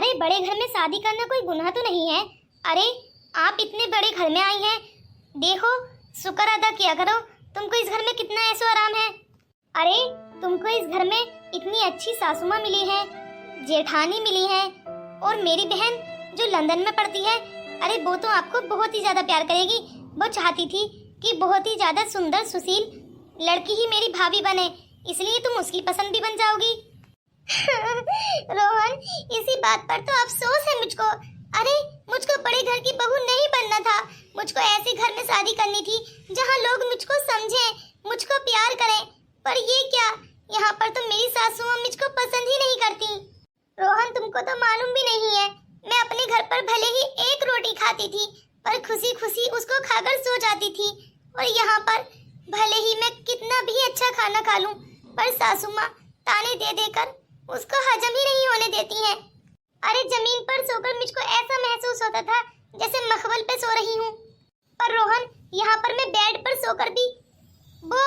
अरे बड़े घर में शादी करना कोई गुनाह तो नहीं है। अरे आप इतने बड़े घर में आई हैं, देखो शुक्र अदा किया करो, तुमको इस घर में कितना ऐशो आराम है। अरे तुमको इस घर में इतनी अच्छी सासू माँ मिली है, जेठानी मिली है, और मेरी बहन जो लंदन में पढ़ती है, अरे वो तो आपको बहुत ही ज्यादा प्यार करेगी। वो चाहती थी कि बहुत ही ज्यादा सुंदर सुशील लड़की ही मेरी भाभी बने, इसलिए तुम उसकी पसंद भी बन जाओगी। रोहन, इसी बात पर तो अफसोस है मुझको। अरे मुझको बड़े घर की बहू नहीं बनना था, मुझको ऐसे घर में शादी करनी थी जहाँ लोग मुझको समझें, मुझको प्यार करें। पर ये क्या, यहाँ पर तो मेरी सासू माँ मुझको पसंद ही नहीं करती। रोहन, तुमको तो मालूम भी नहीं है, मैं अपने घर पर भले ही एक रोटी खाती थी पर खुशी खुशी उसको खाकर सो जाती थी, और यहाँ पर भले ही मैं कितना भी अच्छा खाना खा लूं पर सासू माँ ताने दे देकर उसको हजम ही नहीं होने देती हैं। अरे जमीन पर सोकर मुझको ऐसा महसूस होता था जैसे मखमल पे सो रही हूँ। पर रोहन, यहाँ पर मैं बेड पर सोकर भी वो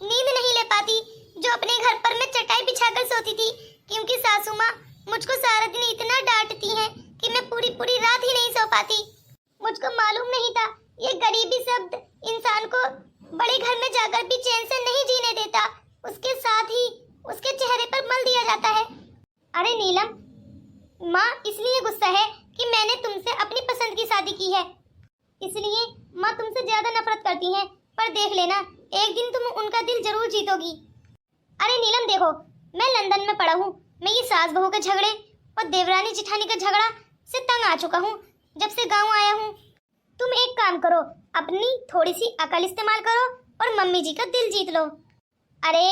नींद नहीं ले पाती जो अपने घर पर मैं चटाई बिछाकर सोती थी, क्योंकि सासू माँ मुझको सारा दिन इतना डांटती हैं कि मैं पूरी पूरी रात ही नहीं सो पाती। मुझको मालूम नहीं था ये गरीबी शब्द इंसान को बड़े घर में जाकर भी चैन से नहीं जीने देता, उसके साथ ही उसके चेहरे पर मल दिया जाता है। अरे नीलम, माँ इसलिए गुस्सा है कि मैंने तुमसे अपनी पसंद की शादी की है, इसलिए माँ तुमसे ज्यादा नफरत करती हैं। पर देख लेना, एक दिन तुम उनका दिल जरूर जीतोगी। अरे नीलम देखो, मैं लंदन में पढ़ा हूँ, मैं ये सास बहू के झगड़े और देवरानी जिठानी का झगड़ा से तंग आ चुका हूँ जब से गाँव आया हूँ। तुम एक काम करो, अपनी थोड़ी सी अकल इस्तेमाल करो और मम्मी जी का दिल जीत लो। अरे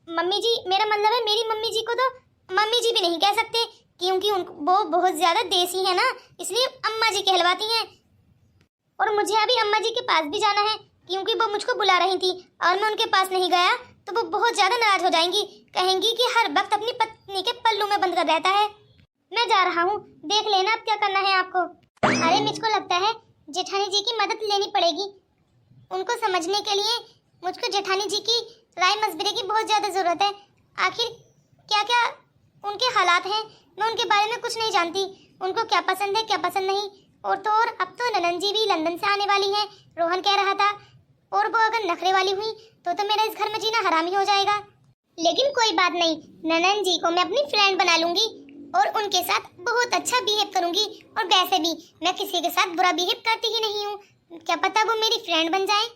मम्मी जी, मेरा मतलब है मेरी मम्मी जी को तो मम्मी जी भी नहीं कह सकते, क्योंकि वो बहुत ज्यादा देसी है ना, इसलिए अम्मा जी कहलवाती हैं। और मुझे अभी अम्मा जी के पास भी जाना है, क्योंकि वो मुझको बुला रही थी, और मैं उनके पास नहीं गया तो वो बहुत ज्यादा नाराज हो जाएंगी, कहेंगी कि हर वक्त अपनी पत्नी के पल्लू में बंद कर रहता है। मैं जा रहा हूँ, देख लेना अब क्या करना है आपको। अरे मुझको लगता है जेठानी जी की मदद लेनी पड़ेगी, उनको समझने के लिए मुझको जेठानी जी की राय मशवरे की बहुत ज्यादा जरूरत है। आखिर क्या क्या उनके हालात हैं, मैं उनके बारे में कुछ नहीं जानती, उनको क्या पसंद है क्या पसंद नहीं। और तो और अब तो ननन जी भी लंदन से आने वाली हैं, रोहन कह रहा था, और वो अगर नखरे वाली हुई तो मेरा इस घर में जीना हराम ही हो जाएगा। लेकिन कोई बात नहीं, ननन जी को मैं अपनी फ्रेंड बना लूंगी और उनके साथ बहुत अच्छा बिहेव करूंगी, और वैसे भी मैं किसी के साथ बुरा बिहेव करती ही नहीं हूँ, क्या पता वो मेरी फ्रेंड बन जाए।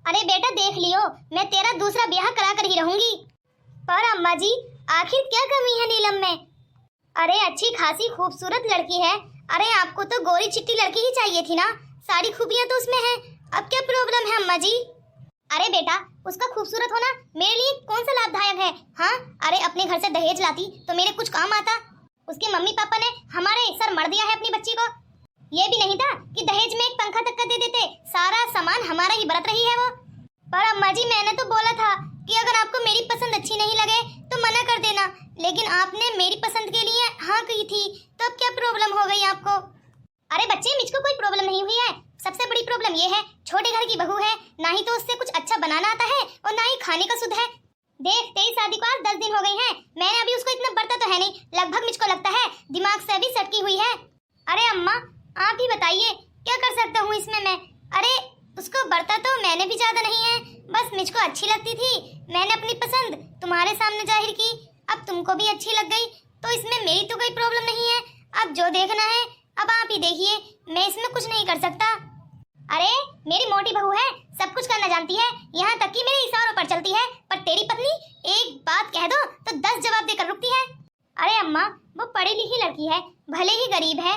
अरे बेटा देख लियो, मैं तेरा दूसरा ब्याह करा कर ही रहूंगी। पर अम्मा जी, आखिर क्या कमी है नीलम में? अरे अच्छी खासी खूबसूरत लड़की है, अरे आपको तो गोरी चिट्टी लड़की ही चाहिए थी ना, सारी खूबियां तो उसमें हैं, अब क्या प्रॉब्लम है अम्मा जी? अरे बेटा, उसका खूबसूरत होना मेरे लिए कौन सा लाभदायक है? हाँ, अरे अपने घर से दहेज लाती तो मेरे कुछ काम आता। उसके मम्मी पापा ने हमारे सर मर दिया है अपनी बच्ची को, ये भी नहीं था कि दहेज में एक पंखा तक का दे देते, सारा सामान हमारा ही बरत रही है वो। पर अम्मा जी मैंने तो बोला था कि अगर आपको मेरी पसंद अच्छी नहीं लगे तो मना कर देना, लेकिन आपने मेरी पसंद के लिए हाँ की थी, तो अब क्या प्रॉब्लम हो गई आपको? अरे बच्चे, मुझको कोई प्रॉब्लम नहीं हुई है, सबसे बड़ी प्रॉब्लम ये है छोटे घर की बहू है, ना ही तो उससे कुछ अच्छा बनाना आता है और ना ही खाने का सुध है। देख तेरी शादी को आज 10 दिन हो गई हैं, मैंने अभी उसको इतना बरता तो है नहीं, लगभग मुझको लगता है दिमाग से अभी सटकी हुई है। अरे अम्मा आप ही बताइए क्या कर सकता हूँ इसमें मैं? अरे उसको बरता तो मैंने भी ज्यादा नहीं है, बस मुझको अच्छी लगती थी, मैंने अपनी पसंद तुम्हारे सामने जाहिर की, अब तुमको भी अच्छी लग गई, तो इसमें मेरी तो कोई प्रॉब्लम नहीं है। अब जो देखना है अब आप ही देखिए, मैं इसमें कुछ नहीं कर सकता। अरे मेरी मोटी बहू है, सब कुछ करना जानती है, यहाँ तक कि मेरे इशारों पर चलती है, पर तेरी पत्नी एक बात कह दो तो 10 जवाब देकर रुकती है। अरे अम्मा वो पढ़ी लिखी लड़की है, भले ही गरीब है।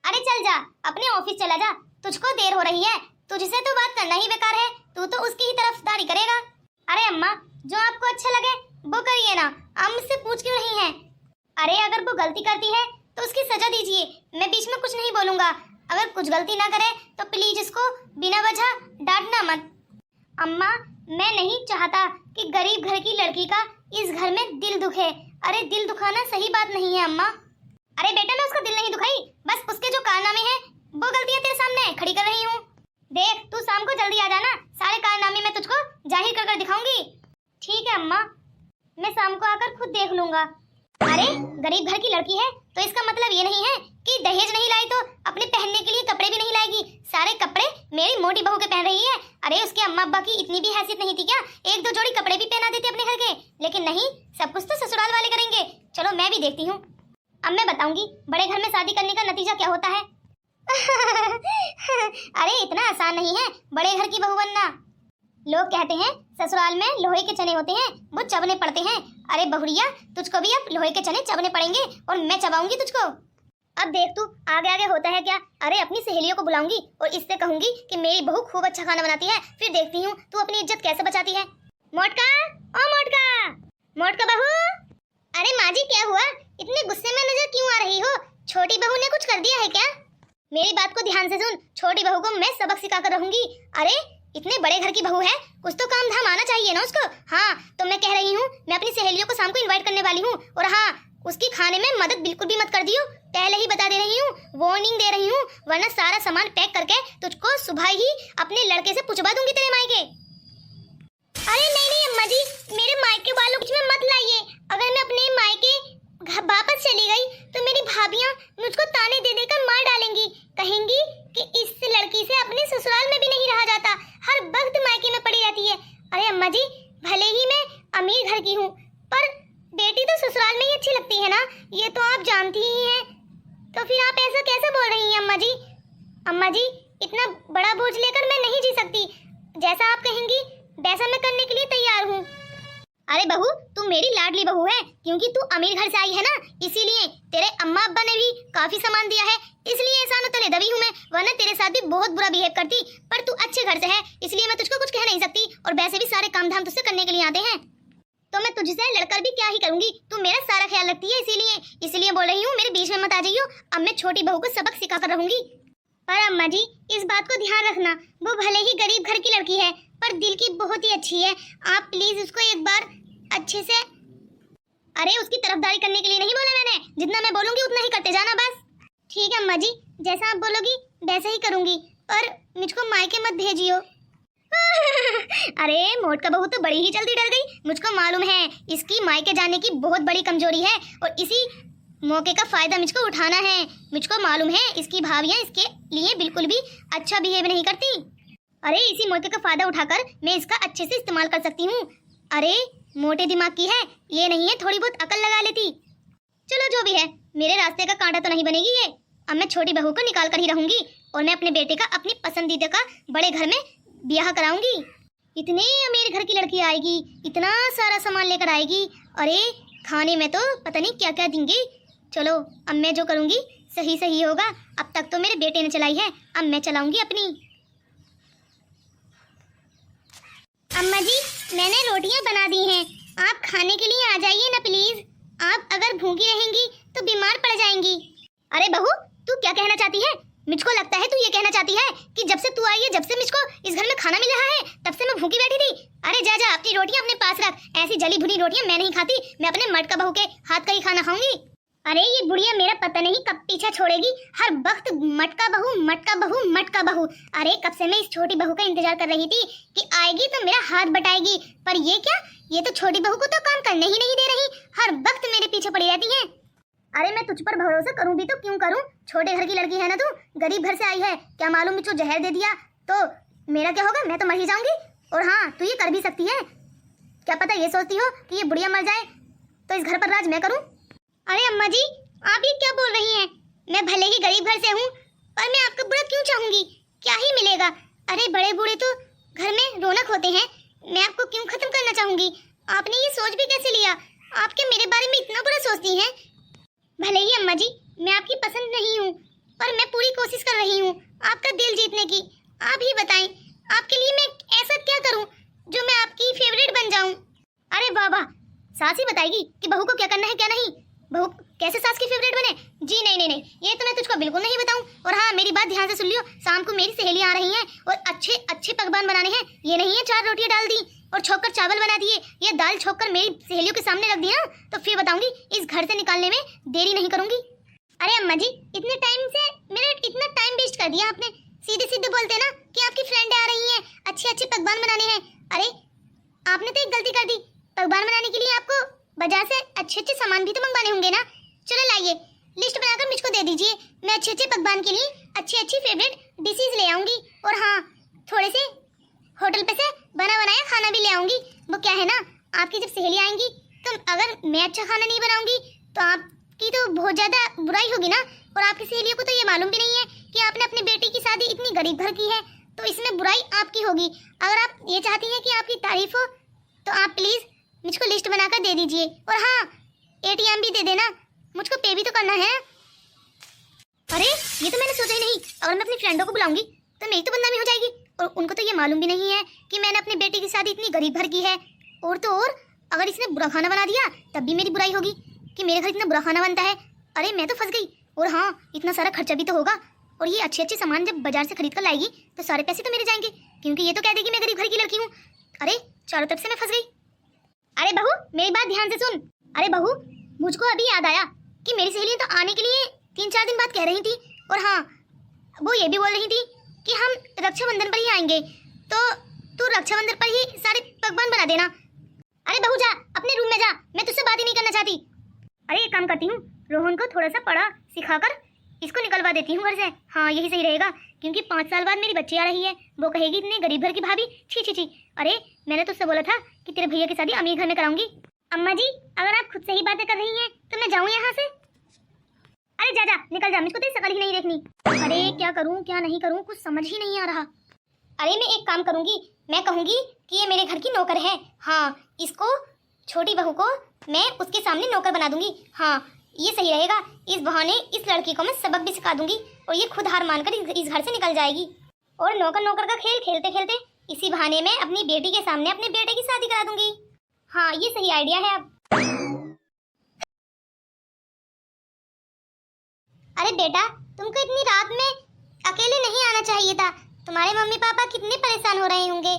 अरे चल जा, अपने ऑफिस चला जा, तुझको देर हो रही है, तुझसे तो बात करना ही बेकार है, तू तो उसकी ही तरफदारी करेगा। अरे अम्मा जो आपको अच्छा लगे वो करिए ना, आप मुझसे पूछ क्यों रही हैं? अरे अगर वो गलती करती है तो उसकी सजा दीजिए, मैं बीच में कुछ नहीं बोलूंगा, अगर कुछ गलती ना करे तो प्लीज इसको बिना वजह डांटना मत। अम्मा मैं नहीं चाहता कि गरीब घर की लड़की का इस घर में दिल दुखे, अरे दिल दुखाना सही बात नहीं है अम्मा। अरे बेटा मैं उसका दिल नहीं दुखाई, बस उसके जो कारनामे हैं वो गलतियां तेरे सामने खड़ी कर रही हूँ। देख तू शाम को जल्दी आ जाना, सारे कारनामे मैं तुझको जाहिर कर दिखाऊंगी। ठीक है अम्मा, मैं शाम को आकर खुद देख लूंगा। अरे गरीब घर की लड़की है तो इसका मतलब ये नहीं है कि दहेज नहीं लाई तो अपने पहनने के लिए कपड़े भी नहीं लाएगी। सारे कपड़े मेरी मोटी बहू के पहन रही है। अरे उसके अम्मा अब्बा की इतनी भी हैसियत नहीं थी क्या? एक दो जोड़ी कपड़े भी पहना देते अपने घर के, लेकिन नहीं, सब कुछ तो ससुराल वाले करेंगे। चलो मैं भी देखती हूँ। अब मैं बताऊंगी बड़े घर में शादी करने का नतीजा क्या होता है। अरे इतना आसान नहीं है बड़े घर की बहू बनना। लोग कहते हैं ससुराल में लोहे के चने होते हैं, वो चबने पड़ते हैं। अरे बहुरिया, तुझको भी अब लोहे के चने चबने पड़ेंगे और मैं चबाऊंगी तुझको। अब देख तू आगे आगे होता है क्या। अरे अपनी सहेलियों को बुलाऊंगी और इससे कहूंगी कि मेरी बहू खूब अच्छा खाना बनाती है, फिर देखती हूँ तू अपनी इज्जत कैसे बचाती है। मोटका, ओ मोटका, मोटका बहू। अरे माँ जी क्या हुआ, इतने गुस्से में नजर क्यों आ रही हो? छोटी बहू ने कुछ कर दिया है क्या? मेरी बात को ध्यान से सुन, छोटी बहू को मैं सबक सिखाकर रहूंगी। अरे इतने बड़े घर की बहू है, कुछ तो काम धाम आना चाहिए ना उसको। हाँ तो मैं कह रही हूँ, मैं अपनी सहेलियों को शाम को इनवाइट करने वाली हूँ, और हाँ उसकी खाने में मदद बिल्कुल भी मत कर दियो। पहले ही बता दे रही हूँ, वार्निंग दे रही हूँ, वरना सारा सामान पैक करके तुझको सुबह ही अपने लड़के से पूछवा दूंगी तेरे मायके। अरे नहीं नहीं अम्मा जी, मेरे मायके वालों बीच में मत लाइए। अगर मैं अपने मायके वापस चली गई तो मेरी भाभियां मुझको ताने दे देकर मार डालेंगी, कहेंगी कि इस लड़की से अपने ससुराल में भी नहीं रहा जाता, हर वक्त मायके में पड़ी रहती है। अरे अम्मा जी, भले ही मैं अमीर घर की हूँ, पर बेटी तो ससुराल में ही अच्छी लगती है ना, ये तो आप जानती ही हैं। तो फिर आप ऐसा कैसे बोल रही हैं अम्मा जी? अम्मा जी इतना बड़ा बोझ लेकर मैं नहीं जी सकती, जैसा आप कहेंगी वैसा मैं करने के लिए तैयार हूँ। अरे बहू, तू मेरी लाडली बहू है, क्योंकि तू अमीर घर से आई है ना, इसीलिए तेरे अम्मा अब्बा ने भी काफी सामान दिया है, इसलिए एहसानों तले दबी हूँ मैं, वरना तेरे साथ भी बहुत बुरा बिहेव करती। पर तू अच्छे घर से है, इसलिए मैं तुझको कुछ कह नहीं सकती, और वैसे भी सारे काम धाम तुझसे करने के लिए आते हैं, तो मैं तुझसे लड़कर भी क्या ही करूंगी। तू मेरा सारा ख्याल रखती है, इसीलिए बोल रही हूँ, मेरे बीच में मत आ जाइयो। अब मैं छोटी बहू को सबक सिखा कर रहूंगी। पर अम्मा जी इस बात को ध्यान रखना, वो भले ही गरीब घर की लड़की है, पर दिल की बहुत ही अच्छी है। आप प्लीज उसको एक बार अच्छे से, अरे उसकी तरफदारी करने के लिए नहीं बोला मैंने, जितना मैं बोलूंगी उतना ही करते जाना बस। ठीक है अम्मा जी, जैसा आप बोलोगी वैसा ही करूंगी, पर मुझको मायके मत भेजियो। अरे मोटका बहू तो बड़ी ही जल्दी डर गई, मुझको मालूम है इसकी मायके जाने की बहुत बड़ी कमजोरी है, और इसी मौके का फायदा मुझको उठाना है। मुझको मालूम है इसकी भाभियां इसके लिए बिल्कुल भी अच्छा बिहेव नहीं करती। अरे इसी मौके का फायदा उठाकर मैं इसका अच्छे से इस्तेमाल कर सकती हूँ। अरे मोटे दिमाग की है, ये नहीं है थोड़ी बहुत अकल लगा लेती। चलो जो भी है, मेरे रास्ते का कांटा तो नहीं बनेगी ये। अब मैं छोटी बहू को निकाल कर ही रहूंगी, और मैं अपने बेटे का अपनी पसंदीदा का बड़े घर में ब्याह कराऊंगी। इतने अमीर घर की लड़की आएगी, इतना सारा सामान लेकर आएगी, अरे खाने में तो पता नहीं क्या क्या देंगे। चलो अब मैं जो करूंगी सही सही होगा। अब तक तो मेरे बेटे ने चलाई है, अब मैं चलाऊंगी अपनी। अम्मा जी मैंने रोटियां बना दी हैं, आप खाने के लिए आ जाइए ना प्लीज। आप अगर भूखी रहेंगी तो बीमार पड़ जाएंगी। अरे बहू तू क्या कहना चाहती है? मुझको लगता है तू ये कहना चाहती है कि जब से तू आई है, जब से मुझको इस घर में खाना मिल रहा है, तब से मैं भूखी बैठी थी। अरे जा जा अपनी रोटियां अपने पास रख, ऐसी जली भुनी रोटियां मैं नहीं खाती, मैं अपने मटका बहू के हाथ का ही खाना खाऊंगी। अरे ये बुढ़िया मेरा पता नहीं कब पीछा छोड़ेगी, हर वक्त मटका बहू मटका बहू मटका बहू। अरे कब से मैं इस छोटी बहू का इंतजार कर रही थी कि आएगी तो मेरा हाथ बटाएगी, पर ये क्या, ये तो छोटी बहू को तो काम करने ही नहीं दे रही, हर वक्त मेरे पीछे पड़ी रहती है। अरे मैं तुझ पर भरोसा करूं भी तो क्यों करूं, छोटे घर की लड़की है ना तू, गरीब घर से आई है, क्या मालूम मुझको जहर दे दिया तो मेरा क्या होगा, मैं तो मर ही जाऊंगी। और हाँ तू ये कर भी सकती है, क्या पता ये सोचती हो कि ये बुढ़िया मर जाए तो इस घर पर राज मैं करूं। अरे अम्मा जी आप ये क्या बोल रही हैं? मैं भले ही गरीब घर से हूँ, पर मैं आपका बुरा क्यों चाहूंगी, क्या ही मिलेगा। अरे बड़े बूढ़े तो घर में रौनक होते हैं, मैं आपको क्यों खत्म करना चाहूंगी। आपने ये सोच भी कैसे लिया, आपके मेरे बारे में इतना बुरा सोचती हैं। भले ही अम्मा जी मैं आपकी पसंद नहीं हूँ, पर मैं पूरी कोशिश कर रही हूँ आपका दिल जीतने की। आप ही बताएं आपके लिए मैं ऐसा क्या करूँ जो मैं आपकी फेवरेट बन जाऊँ। अरे बाबा, सास ही बताएगी कि बहू को क्या करना है क्या नहीं, बहू कैसे सास की फेवरेट बने। जी नहीं नहीं नहीं, ये तो मैं तुझको बिल्कुल नहीं बताऊं। और हाँ मेरी बात ध्यान से सुन लियो, शाम को मेरी सहेलियां आ रही हैं और अच्छे अच्छे पकवान बनाने हैं। ये नहीं है 4 रोटियां डाल दी और छोककर चावल बना दिए, ये दाल छोककर मेरी सहेलियों के सामने रख दिया तो फिर बताऊंगी इस घर से निकालने में देरी नहीं करूंगी। अरे अम्मा जी इतने टाइम से मेरा इतना टाइम वेस्ट कर दिया आपने, सीधे सीधे बोलते ना कि आपकी फ्रेंड आ रही है, अच्छे अच्छे पकवान बनाने हैं। अरे आपने तो एक गलती कर दी। पकवान बनाने के लिए आपको बाजार से अच्छे अच्छे सामान भी तो मंगवाने होंगे ना। चलो लाइए, लिस्ट बनाकर मुझको दे दीजिए। मैं अच्छे अच्छे पकवान के लिए अच्छी अच्छी फेवरेट डिशेज ले आऊंगी। और हाँ, थोड़े से होटल पे से बना बनाया खाना भी ले आऊंगी। वो क्या है ना, आपकी जब सहेली आएंगी तो अगर मैं अच्छा खाना नहीं बनाऊंगी तो आपकी तो बहुत ज्यादा बुराई होगी ना। और आपकी सहेलियों को तो ये मालूम भी नहीं है कि आपने अपनी बेटी की शादी इतनी गरीब घर की है, तो इसमें बुराई आपकी होगी। अगर आप ये चाहती हैं कि आपकी तारीफ हो तो आप प्लीज मुझको लिस्ट बनाकर दे दीजिए। और हाँ, ATM भी दे देना, मुझको पे भी तो करना है। अरे ये तो मैंने सोचा ही नहीं। अगर मैं अपनी फ्रेंडों को बुलाऊंगी तो मेरी तो बदनामी हो जाएगी। और उनको तो ये मालूम भी नहीं है कि मैंने अपनी बेटी की शादी इतनी गरीब घर की है। और तो और अगर इसने बुरा खाना बना दिया तब भी मेरी बुराई होगी कि मेरे घर इतना बुरा खाना बनता है। अरे मैं तो फंस गई। और हाँ, इतना सारा खर्चा भी तो होगा। और ये अच्छे अच्छे सामान जब बाजार से खरीद कर लाएगी तो सारे पैसे तो मेरे जाएंगे, क्योंकि ये तो कह देगी मैं गरीब घर की लड़की हूँ। अरे चारों तरफ से मैं फंस गई। अरे बहू, मेरी बात ध्यान से सुन। अरे बहू, मुझको अभी याद आया कि मेरी सहेलियां तो आने के लिए 3-4 दिन बाद कह रही थी। और हाँ, वो ये भी बोल रही थी कि हम रक्षाबंधन पर ही आएंगे, तो तू रक्षाबंधन पर ही सारे पकवान बना देना। अरे बहू जा, अपने रूम में जा, मैं तुझसे बात ही नहीं करना चाहती। अरे एक काम करती हूँ, रोहन को थोड़ा सा पढ़ा सिखाकर इसको निकलवा देती हूँ घर से। हाँ यही सही रहेगा, क्योंकि 5 साल बाद मेरी बच्ची आ रही है। वो कहेगी इतने गरीब घर की भाभी, छी छी छी। अरे मैंने तुझसे बोला था कि तेरे भैया की शादी अमीर घर में कराऊंगी। अम्मा जी, अगर आप खुद से ही बातें कर रही हैं तो मैं जाऊँ यहाँ से? अरे जा जा, निकल जा, मुझको तेरी शकल ही नहीं देखनी। अरे क्या करूँ क्या नहीं करूँ, कुछ समझ ही नहीं आ रहा। अरे मैं एक काम करूंगी, मैं कहूंगी कि ये मेरे घर की नौकर है। हाँ, इसको, छोटी बहू को मैं उसके सामने नौकर बना दूंगी। हाँ ये सही रहेगा। इस बहाने इस लड़की को मैं सबक भी सिखा दूंगी और ये खुद हार मानकर इस घर से निकल जाएगी। और नौकर नौकर का खेल खेलते खेलते इसी बहाने में अपनी बेटी के सामने अपने बेटे की शादी करा दूंगी। हाँ ये सही आइडिया है। अब अरे बेटा, तुमको इतनी रात में अकेले नहीं आना चाहिए था। तुम्हारे मम्मी पापा कितने परेशान हो रहे होंगे।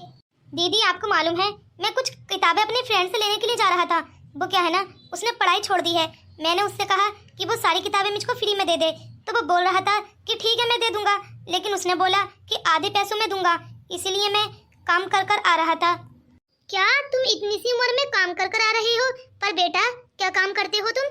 दीदी आपको मालूम है, मैं कुछ किताबें अपने फ्रेंड से लेने के लिए जा रहा था। वो क्या है ना, उसने पढ़ाई छोड़ दी है। मैंने उससे कहा कि वो सारी किताबें मुझको फ्री में दे दे, तो वो बोल रहा था कि ठीक है मैं दे दूंगा, लेकिन उसने बोला कि आधे पैसों में दूंगा। इसीलिए मैं काम कर कर आ रहा था। क्या तुम इतनी सी उम्र में काम कर कर आ रही हो? पर बेटा क्या काम करते हो तुम?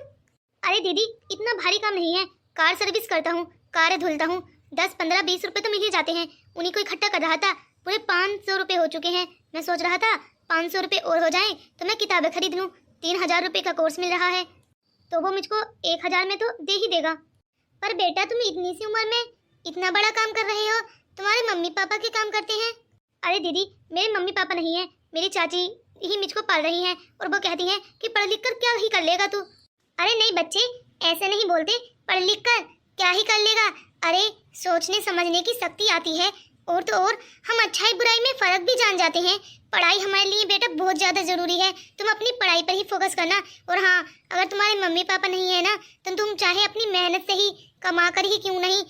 अरे दीदी, इतना भारी काम नहीं है, कार सर्विस करता हूँ, कार धुलता हूँ। 10, 15, 20 रुपए तो मिल ही जाते हैं। उन्हीं को इकट्ठा कर रहा था। पूरे 500 रुपए हो चुके हैं। मैं सोच रहा था 500 रुपए और हो जाएं तो मैं किताबें खरीद लूँ। 3000 रुपए का कोर्स मिल रहा है, तो वो मुझको 1000 में तो दे ही देगा। पर बेटा तुम इतनी सी उम्र में इतना बड़ा काम कर रहे हो, तुम्हारे मम्मी पापा के काम करते हैं। अरे दीदी, मेरे मम्मी पापा नहीं है, मेरी चाची ही मुझको पाल रही हैं। और वो कहती हैं कि पढ़ लिख कर क्या ही कर लेगा तू। अरे नहीं बच्चे, ऐसे नहीं बोलते। पढ़ लिख कर क्या ही कर लेगा? अरे सोचने समझने की शक्ति आती है। और तो और हम अच्छाई बुराई में फर्क भी जान जाते हैं। पढ़ाई हमारे लिए बेटा बहुत ज़्यादा ज़रूरी है। तुम अपनी पढ़ाई पर ही फोकस करना। और हाँ, अगर तुम्हारे मम्मी पापा नहीं है ना, तो तुम चाहे अपनी मेहनत से ही कमा कर ही क्यों नहीं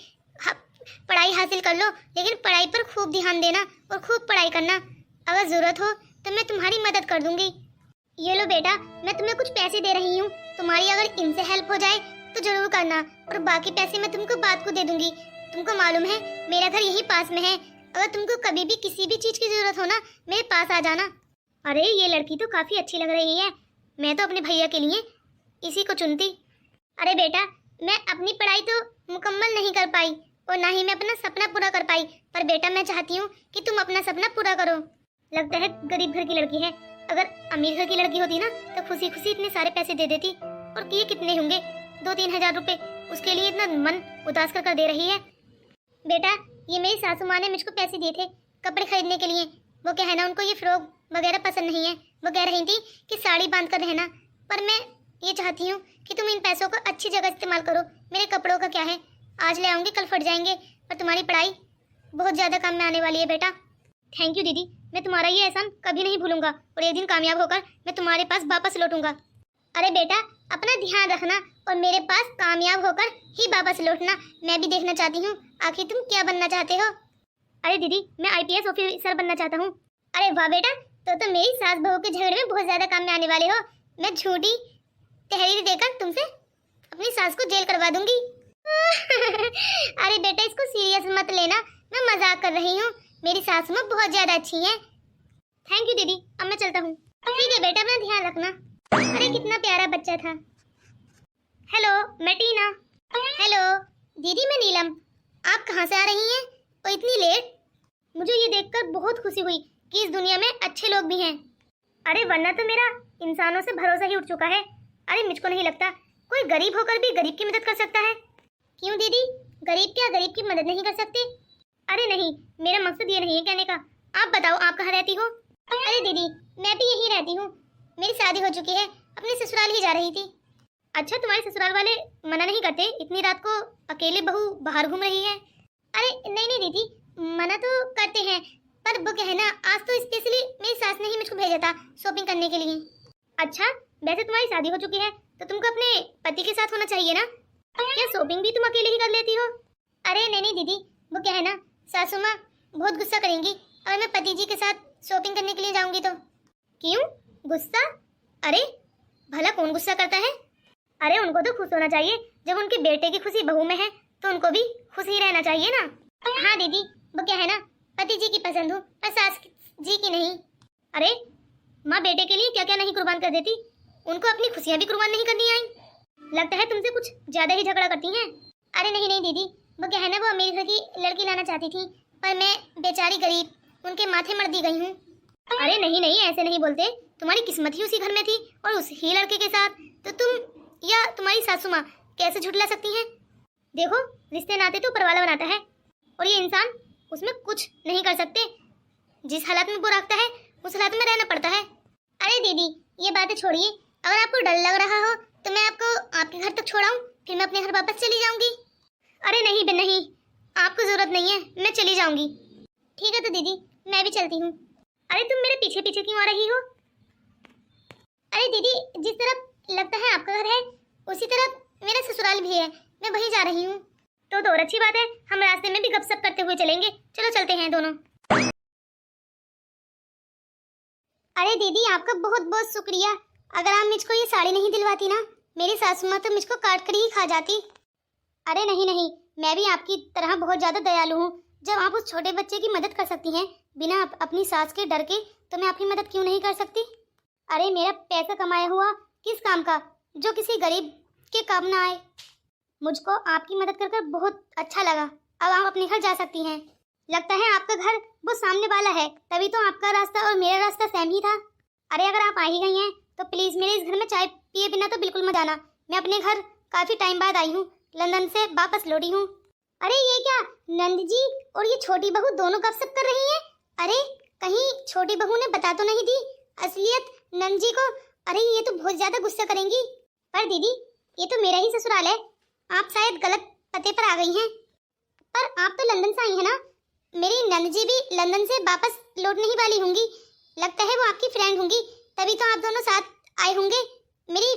पढ़ाई हासिल कर लो, लेकिन पढ़ाई पर खूब ध्यान देना और खूब पढ़ाई करना। अगर ज़रूरत हो तो मैं तुम्हारी मदद कर दूंगी। ये लो बेटा, मैं तुम्हें कुछ पैसे दे रही हूँ, तुम्हारी अगर इनसे हेल्प हो जाए तो जरूर करना। और बाकी पैसे मैं तुमको बात को दे दूंगी। तुमको मालूम है मेरा घर यही पास में है। अगर तुमको कभी भी किसी भी चीज की जरूरत हो ना, मेरे पास आ जाना। अरे ये लड़की तो काफी अच्छी लग रही है, मैं तो अपने भैया के लिए इसी को चुनती। अरे बेटा, मैं अपनी पढ़ाई तो मुकम्मल नहीं कर पाई और ना ही मैं अपना सपना पूरा कर पाई, पर बेटा मैं चाहती हूँ कि तुम अपना सपना पूरा करो। लगता है गरीब घर की लड़की है, अगर अमीर घर की लड़की होती ना तो खुशी खुशी इतने सारे पैसे दे देती। और ये कितने होंगे, 2-3 हजार रुपए, उसके लिए इतना मन उदास कर दे रही है। बेटा ये मेरी सासू माँ ने मुझको पैसे दिए थे कपड़े खरीदने के लिए। वो क्या है ना, उनको ये फ्रॉक वगैरह पसंद नहीं है। वो कह रही थी कि साड़ी बांध कर रहना, पर मैं ये चाहती हूँ कि तुम इन पैसों का अच्छी जगह इस्तेमाल करो। मेरे कपड़ों का क्या है, आज ले आऊँगी कल फट जाएंगे, पर तुम्हारी पढ़ाई बहुत ज़्यादा काम में आने वाली है बेटा। थैंक यू दीदी, मैं तुम्हारा ये एहसान कभी नहीं भूलूंगा और एक दिन कामयाब होकर मैं तुम्हारे पास वापस लौटूंगा। अरे बेटा अपना ध्यान रखना और मेरे पास कामयाब होकर ही वापस लौटना। मैं भी देखना चाहती हूँ आखिर तुम क्या बनना चाहते हो। अरे दीदी मैं IPS ऑफिसर बनना चाहता हूँ। अरे वाह बेटा, तो मेरी सास बहू के झगड़े में बहुत ज्यादा काम में आने वाले हो। मैं झूठी तहरीर देकर तुमसे अपनी सास को जेल करवा दूंगी। अरे बेटा इसको सीरियस मत लेना, मैं मजाक कर रही हूँ। मेरी सास माँ बहुत ज्यादा अच्छी है। थैंक यू दीदी, अब मैं चलता हूँ। ठीक है बेटा, अपना ध्यान रखना। अरे कितना प्यारा बच्चा था। हेलो, मैं टीना। हेलो दीदी, मैं नीलम। आप कहाँ से आ रही हैं और इतनी लेट? मुझे ये देखकर बहुत खुशी हुई कि इस दुनिया में अच्छे लोग भी हैं। अरे वरना तो मेरा इंसानों से भरोसा ही उठ चुका है। अरे मुझको नहीं लगता कोई गरीब होकर भी गरीब की मदद कर सकता है। क्यों दीदी, गरीब क्या गरीब की मदद नहीं कर सकते? अरे नहीं, मेरा मकसद ये नहीं है कहने का। आप बताओ, आप कहाँ रहती हो? अरे दीदी, मैं भी यहीं रहती हूँ। मेरी शादी हो चुकी है, अपने ससुराल ही जा रही थी। अच्छा, तुम्हारे ससुराल वाले मना नहीं करते इतनी रात को अकेले बहू बाहर घूम रही है? अरे नहीं नहीं दीदी, मना तो करते हैं, पर वो कहना आज तो स्पेशली मेरी सास ने ही मुझको भेजा था शॉपिंग करने के लिए। अच्छा, वैसे तुम्हारी शादी हो चुकी है तो तुमको अपने पति के साथ होना चाहिए ना? क्या शॉपिंग भी तुम अकेले ही कर लेती हो? अरे नहीं नहीं दीदी, वो कहना सासू माँ बहुत गुस्सा करेंगी अगर मैं पति जी के साथ शॉपिंग करने के लिए जाऊंगी तो। क्यों गुस्सा? अरे भला कौन गुस्सा करता है? अरे उनको तो खुश होना चाहिए, जब उनके बेटे की खुशी बहू में है तो उनको भी खुश ही रहना चाहिए ना। हाँ दीदी, वो क्या है ना, पति जी की पसंद हो और सास जी की नहीं। अरे माँ बेटे के लिए क्या क्या नहीं कुर्बान कर देती, उनको अपनी खुशियाँ भी कुर्बान नहीं करनी आई। लगता है तुमसे कुछ ज्यादा ही झगड़ा करती हैं। अरे नहीं नहीं दीदी, वो क्या है ना, वो अमीर घर की लड़की लाना चाहती थी पर मैं बेचारी गरीब उनके माथे मर दी गई हूँ। अरे नहीं नहीं, ऐसे नहीं बोलते, तुम्हारी किस्मत ही उसी घर में थी और उस ही लड़के के साथ, तो तुम या तुम्हारी सासू माँ कैसे झुठला सकती हैं? देखो, रिश्ते नाते तो ऊपर वाला बनाता है और ये इंसान उसमें कुछ नहीं कर सकते। जिस हालात में वो रखता है उस हालात में रहना पड़ता है। अरे दीदी ये बातें छोड़िए, अगर आपको डर लग रहा हो तो मैं आपको आपके घर तक छोड़ाऊं, फिर मैं अपने घर वापस चली जाऊंगी। अरे नहीं बे नहीं, आपको जरूरत नहीं है, मैं चली जाऊंगी। ठीक है तो दीदी, मैं भी चलती हूँ। अरे तुम मेरे पीछे पीछे क्यों आ रही हो? अरे दीदी, जिस तरफ लगता है आपका घर है उसी तरफ मेरा ससुराल भी है, मैं वहीं जा रही हूँ। तो और अच्छी बात है, हम रास्ते में भी गपशप करते हुए चलेंगे। चलो चलते हैं दोनों। अरे दीदी, आपका बहुत बहुत शुक्रिया। अगर आप मुझको ये साड़ी नहीं दिलवाती ना, मेरी सासू माँ तो मुझको काट कर ही खा जाती। अरे नहीं नहीं, मैं भी आपकी तरह बहुत ज्यादा दयालु हूँ। जब आप उस छोटे बच्चे की मदद कर सकती हैं बिना अपनी सास के डर के, तो मैं आपकी मदद क्यों नहीं कर सकती? अरे मेरा पैसा कमाया हुआ किस काम का जो किसी गरीब के काम ना आए। मुझको आपकी मदद कर कर बहुत अच्छा लगा। अब आप अपने घर जा सकती हैं। लगता है आपका घर वो सामने वाला है, तभी तो आपका रास्ता और मेरा रास्ता सेम ही था। अरे अगर आप आ ही गई हैं तो प्लीज मेरे इस घर में चाय पिए बिना तो बिल्कुल मत जाना। मैं अपने घर काफी टाइम बाद आई हूँ, लंदन से वापस लौटी हूँ। अरे ये क्या, नंद जी और ये छोटी बहू दोनों गपशप कर रही हैं? अरे कहीं छोटी बहू ने बता तो नहीं दी असलियत नंद जी को? अरे ये तो बहुत ज्यादा गुस्सा करेंगी। पर दीदी ये तो मेरा ही ससुराल है, आप शायद गलत पते पर आ गई हैं। पर आप तो लंदन से आई हैं ना? मेरी नंद जी भी लंदन से वापस लौटने ही वाली होंगी। लगता है वो आपकी फ्रेंड होंगी, तभी तो आप दोनों साथ आए होंगे। मेरी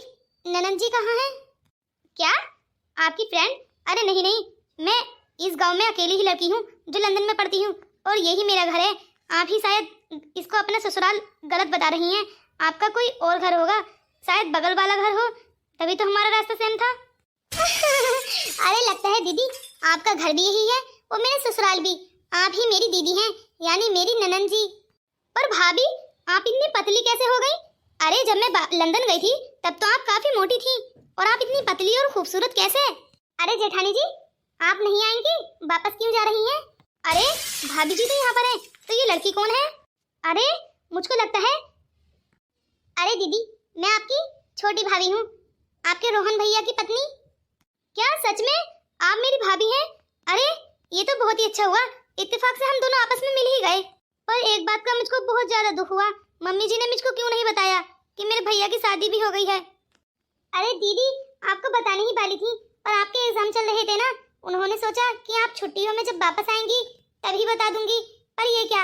ननद जी कहाँ हैं? क्या आपकी फ्रेंड? अरे नहीं नहीं, मैं इस गांव में अकेली ही लड़की हूँ जो लंदन में पढ़ती हूँ और यही मेरा घर है। आप ही शायद इसको अपना ससुराल गलत बता रही हैं। आपका कोई और घर होगा, शायद बगल वाला घर हो, तभी तो हमारा रास्ता सेम था। अरे लगता है दीदी आपका घर भी यही है और मेरा ससुराल भी। आप ही मेरी दीदी हैं, यानी मेरी ननद जी। पर भाभी आप इतनी पतली कैसे हो गई? अरे जब मैं लंदन गई थी तब तो आप काफी मोटी थी और आप इतनी पतली और खूबसूरत कैसे? अरे जेठानी जी, आप नहीं आएंगी? वापस क्यों जा रही हैं? अरे भाभी जी तो यहाँ पर है, तो ये लड़की कौन है? अरे मुझको लगता है, अरे दीदी मैं आपकी छोटी भाभी हूँ, आपके रोहन भैया की पत्नी। क्या सच में आप मेरी भाभी हैं? अरे ये तो बहुत ही अच्छा हुआ, इत्तेफाक से हम दोनों आपस में मिल ही गए। पर एक बात का मुझको बहुत ज्यादा दुख हुआ, मम्मी जी ने मुझको क्यों नहीं बताया कि मेरे भैया की शादी भी हो गई है। अरे दीदी आपको बताने ही वाली थी, पर आपके एग्जाम चल रहे थे ना, उन्होंने सोचा कि आप छुट्टियों में जब वापस आएंगी तभी बता दूंगी। पर ये क्या,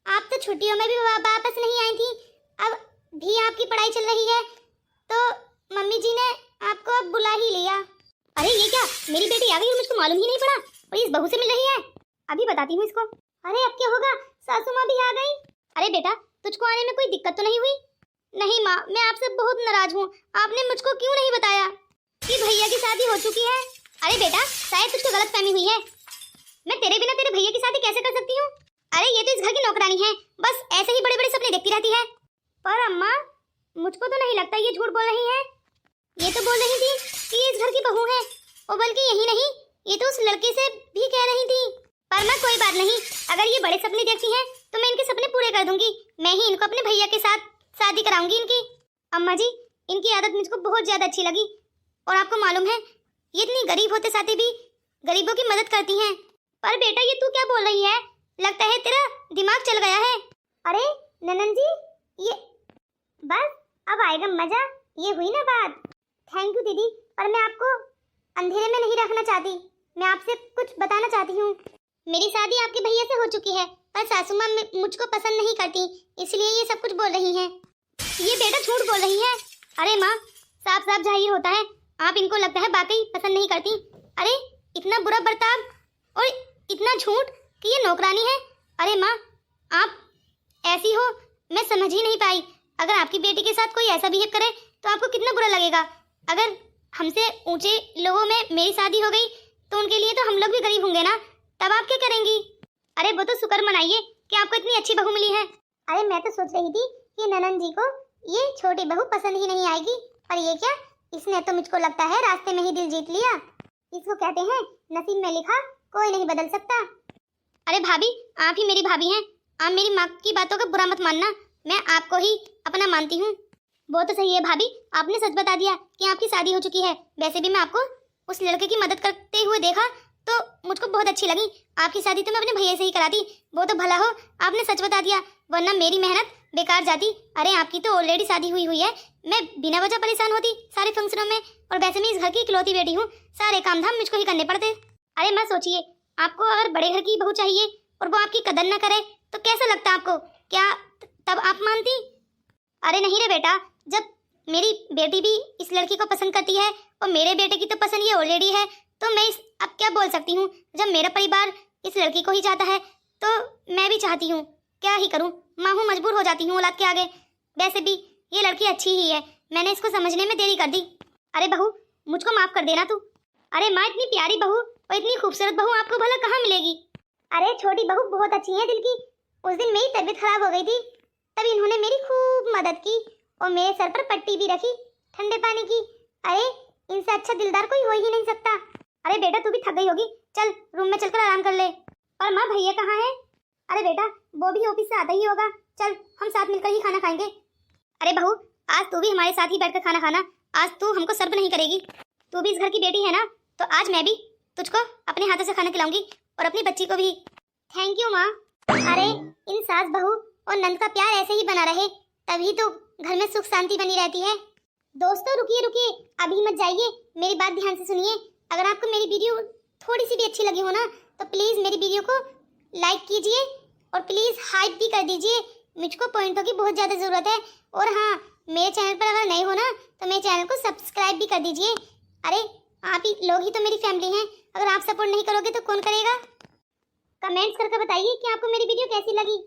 आप तो छुट्टियों में भी वापस नहीं आई थी, अब भी आपकी पढ़ाई चल रही है तो मम्मी जी ने आपको अब बुला ही लिया। अरे ये क्या, मेरी बेटी आ गई और मुझको मालूम ही नहीं पड़ा और इस बहू से मिल रही है। अभी बताती हूँ इसको। अरे अब क्या होगा, सासू माँ भी आ गई। अरे बेटा तुझको आने में कोई दिक्कत तो नहीं हुई? नहीं माँ, मैं आपसे बहुत नाराज हूँ, आपने मुझको क्यों नहीं बताया कि भैया की शादी हो चुकी है? अरे बेटा शायद तुझको गलतफहमी हुई है, मैं तेरे बिना तेरे भैया की शादी कैसे कर सकती हूँ? अरे ये तो इस घर की नौकरानी है, बस ऐसे ही बड़े बड़े सपने देखती रहती है। पर अम्मा मुझको तो नहीं लगता ये झूठ बोल रही है। ये तो बोल रही थी कि ये इस घर की बहू है, और बल्कि यही नहीं, ये तो उस लड़के से भी कह रही थी। पर मैं कोई बात नहीं, अगर ये बड़े सपने देखती हैं तो मैं इनके सपने पूरे कर दूंगी। मैं ही इनको अपने भैया के साथ शादी कराऊंगी इनकी। अम्मा जी इनकी आदत मुझको बहुत ज्यादा अच्छी लगी, और आपको मालूम है ये इतनी गरीब होते साथ भी गरीबों की मदद करती हैं। पर बेटा ये तू क्या बोल रही है, लगता है तेरा दिमाग चल गया है। अरे ननन जी ये बस अब आएगा मजा, ये हुई ना बात। थैंक यू दीदी, पर मैं आपको अंधेरे में नहीं रखना चाहती, मैं आपसे कुछ बताना चाहती हूँ। मेरी शादी आपके भैया से हो चुकी है, पर सासू माँ मुझको पसंद नहीं करती, इसलिए ये सब कुछ बोल रही हैं। ये बेटा झूठ बोल रही है। अरे माँ साफ साफ जाहिर होता है आप इनको लगता है वाकई पसंद नहीं करती। अरे इतना बुरा बर्ताव और इतना झूठ कि ये नौकरानी है। अरे माँ आप ऐसी हो मैं समझ ही नहीं पाई। अगर आपकी बेटी के साथ कोई ऐसा बिहेव करे तो आपको कितना बुरा लगेगा। अगर हमसे ऊंचे लोगों में मेरी शादी हो गई तो उनके लिए तो हम लोग भी गरीब होंगे ना, तब आप क्या करेंगी। अरे वो तो शुक्र मनाइए कि आपको इतनी अच्छी बहू मिली है। अरे मैं तो सोच रही थी कि ननन जी को ये छोटी बहू पसंद ही नहीं आएगी, पर ये क्या, इसने तो मुझको लगता है रास्ते में ही दिल जीत लिया। इसको कहते हैं नसीब में लिखा कोई नहीं बदल सकता। अरे भाभी आप ही मेरी भाभी हैं, आप मेरी माँ की बातों का बुरा मत मानना, मैं आपको ही अपना मानती हूँ। वो तो सही है भाभी, आपने सच बता दिया कि आपकी शादी हो चुकी है। वैसे भी मैं आपको उस लड़के की मदद करते हुए देखा तो मुझको बहुत अच्छी लगी। आपकी शादी तो मैं अपने भैया से ही कराती, वो तो भला हो आपने सच बता दिया, वरना मेरी मेहनत बेकार जाती। अरे आपकी तो ऑलरेडी शादी हुई है, मैं बिना वजह परेशान होती सारे फंक्शनों में, और वैसे मैं इस घर की इकलौती बेटी हूँ, सारे काम धाम मुझको ही करने पड़ते। अरे मैं सोचिए आपको अगर बड़े घर की बहू चाहिए और वो आपकी कदर न करे तो कैसा लगता आपको, क्या तब आप मानती। अरे नहीं रे बेटा, जब मेरी बेटी भी इस लड़की को पसंद करती है और मेरे बेटे की तो पसंद ये ऑलरेडी है, तो मैं इस अब क्या बोल सकती हूँ। जब मेरा परिवार इस लड़की को ही चाहता है तो मैं भी चाहती हूँ, क्या ही करूँ, माँ हूँ, मजबूर हो जाती हूँ औलाद के आगे। वैसे भी ये लड़की अच्छी ही है, मैंने इसको समझने में देरी कर दी। अरे बहू मुझको माफ कर देना तू। अरे माँ इतनी प्यारी बहू और इतनी खूबसूरत बहू आपको भला कहाँ मिलेगी। अरे छोटी बहू बहुत अच्छी है दिल की। उस दिन मेरी तबीयत खराब हो गई थी, तब इन्होंने मेरी खूब मदद की और मेरे सर पर पट्टी भी रखी ठंडे पानी की। अरे इनसे अच्छा दिलदार कोई हो ही नहीं सकता। अरे बेटा तू भी थक गई होगी, चल रूम में चलकर आराम कर ले। और माँ भैया कहाँ है। अरे बेटा वो भी ऑफिस से आता ही होगा, चल हम साथ मिलकर ही खाना खाएंगे। अरे बहू आज तू भी हमारे साथ ही बैठकर खाना खाना, आज तू हमको सर्व नहीं करेगी, तू भी इस घर की बेटी है ना, तो आज मैं भी तुझको अपने हाथों से खाना खिलाऊंगी और अपनी बच्ची को भी। थैंक यू माँ। अरे इन सास बहू और नंद का प्यार ऐसे ही बना रहे, तभी तो घर में सुख शांति बनी रहती है। दोस्तों रुकिए रुकिए, अभी मत जाइए, मेरी बात ध्यान से सुनिए। अगर आपको मेरी वीडियो थोड़ी सी भी अच्छी लगी हो ना तो प्लीज मेरी वीडियो को लाइक कीजिए और प्लीज हाइप भी कर दीजिए, मुझको पॉइंटों की बहुत ज्यादा जरूरत है। और हाँ मेरे चैनल पर अगर नए हो ना तो मेरे चैनल को सब्सक्राइब भी कर दीजिए। अरे आप ही लोग ही तो मेरी फैमिली हैं, अगर आप सपोर्ट नहीं करोगे तो कौन करेगा। कमेंट्स करके बताइए कि आपको मेरी वीडियो कैसी लगी।